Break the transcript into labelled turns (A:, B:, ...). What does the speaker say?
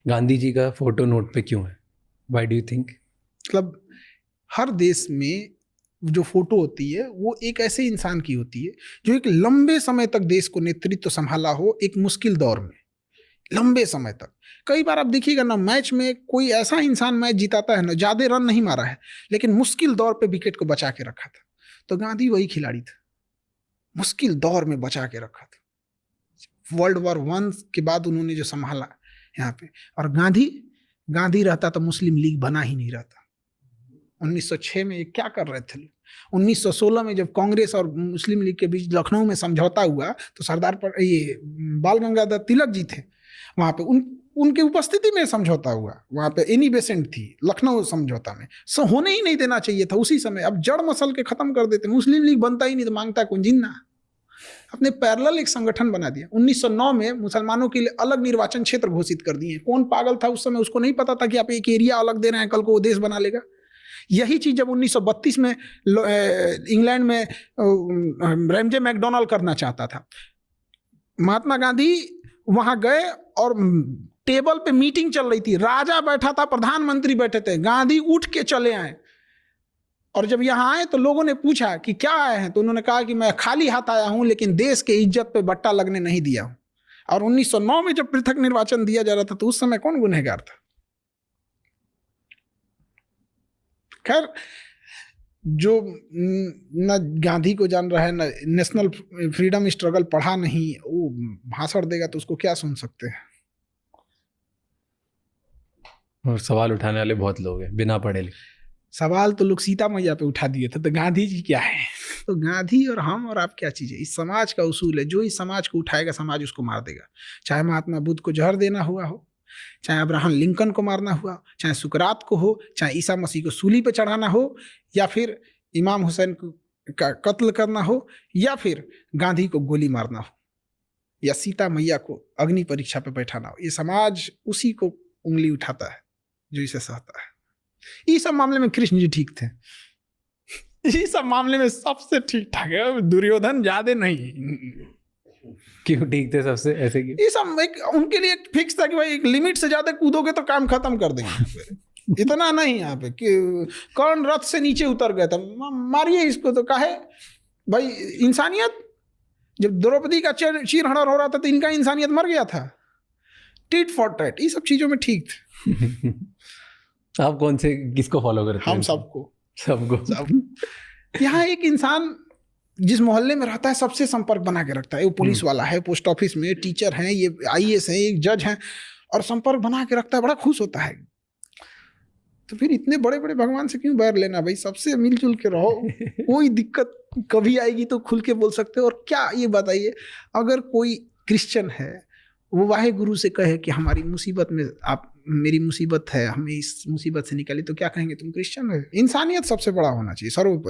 A: गांधी जी का photo note पे क्यों है? Why do you think?
B: मतलब हर देश में जो फोटो होती है वो एक ऐसे इंसान की होती है जो एक लंबे समय तक देश को नेतृत्व संभाला हो, एक मुश्किल दौर में, लंबे समय तक। कई बार आप देखिएगा ना, मैच में कोई ऐसा इंसान मैच जिताता है ना, ज्यादा रन नहीं मारा है लेकिन मुश्किल दौर पे विकेट को बचा के रखा था। तो गांधी वही खिलाड़ी था, मुश्किल दौर में बचा के रखा था। वर्ल्ड वॉर 1 के बाद उन्होंने जो संभाला यहाँ पे। और गांधी गांधी रहता तो मुस्लिम लीग बना ही नहीं रहता। 1906 में ये क्या कर रहे थे लोग? 1916 में जब कांग्रेस और मुस्लिम लीग के बीच लखनऊ में समझौता हुआ तो सरदार पर ये बाल गंगाधर तिलक जी थे वहां पे, उनके उपस्थिति में समझौता हुआ। वहां पे एनी बेसेंट थी लखनऊ समझौता में। होने ही नहीं देना चाहिए था उसी समय। अब जड़ मसल के खत्म कर देते, मुस्लिम लीग बनता ही नहीं तो मांगता कौन जिन्ना। अपने पैरेलल एक संगठन बना दिया। 1909 में मुसलमानों के लिए अलग निर्वाचन क्षेत्र घोषित कर दिए। कौन पागल था उस समय? उसको नहीं पता था कि आप एक एरिया अलग दे रहे हैं, कल को वो देश बना लेगा। यही चीज जब 1932 में इंग्लैंड में रैमजे मैकडोनाल्ड करना चाहता था, महात्मा गांधी वहां गए और टेबल पे मीटिंग चल रही थी, राजा बैठा था, प्रधानमंत्री बैठे थे, गांधी उठ के चले आए। और जब यहां आए तो लोगों ने पूछा कि क्या आए हैं, तो उन्होंने कहा कि मैं खाली हाथ आया हूं लेकिन देश के इज्जत पे बट्टा लगने नहीं दिया हूं। और 1909 में जब पृथक निर्वाचन दिया जा रहा था तो उस समय कौन गुनहगार था? खैर, जो न गांधी को जान रहा है न नेशनल फ्रीडम स्ट्रगल पढ़ा नहीं, वो भाषण देगा तो उसको क्या सुन सकते हैं।
A: और सवाल उठाने वाले बहुत लोग हैं बिना पढ़े लिखे।
B: सवाल तो लोग सीता मैया पे उठा दिए थे, तो गांधी जी क्या है? तो गांधी और हम और आप क्या चीज है? इस समाज का उसूल है, जो इस समाज को उठाएगा समाज उसको मार देगा। चाहे महात्मा बुद्ध को जहर देना हुआ हो, चाहे अब्राहम लिंकन को मारना हुआ, चाहे सुकरात को हो, चाहे ईसा मसीह को सूली पे चढ़ाना हो, या फिर इमाम हुसैन का कत्ल करना हो, या फिर गांधी को गोली मारना हो, या सीता मैया को अग्नि परीक्षा पे बैठाना हो, ये समाज उसी को उंगली उठाता है जो इसे सहता है। इस सब मामले में कृष्ण जी ठीक थे। इस सब मामले में सबसे ठीक ठाक है, दुर्योधन ज्यादा नहीं।
A: क्यों ठीक थे सबसे? ऐसे क्यों?
B: ये सब एक उनके लिए फिक्स था कि भाई एक लिमिट से ज्यादा कूदोगे तो काम खत्म कर देंगे। इतना नहीं यहाँ पे कि कर्ण रथ से नीचे उतर गया था, मारिए इसको। तो काहे भाई? इंसानियत। जब द्रौपदी का चीरहरण हो रहा था तो इनका इंसानियत मर गया था। टिट फॉर टैट, ये सब चीजों में ठीक थे।
A: आप कौन से किसको फॉलो करते हैं?
B: हम सबको
A: सबको।
B: यहाँ एक इंसान जिस मोहल्ले में रहता है सबसे संपर्क बना के रखता है। वो पुलिस वाला है, पोस्ट ऑफिस में टीचर हैं, ये आईएएस है, एक जज हैं, और संपर्क बना के रखता है, बड़ा खुश होता है। तो फिर इतने बड़े बड़े भगवान से क्यों बैर लेना भाई? सबसे मिलजुल के रहो। कोई दिक्कत कभी आएगी तो खुल के बोल सकते हो। और क्या ये बताइए, अगर कोई क्रिश्चियन है वो वाहे गुरु से कहे कि हमारी मुसीबत में आप, मेरी मुसीबत है, हमें इस मुसीबत से निकाली, तो क्या कहेंगे? तुम क्रिश्चियन हो। इंसानियत सबसे बड़ा होना चाहिए, सर्वोपरि।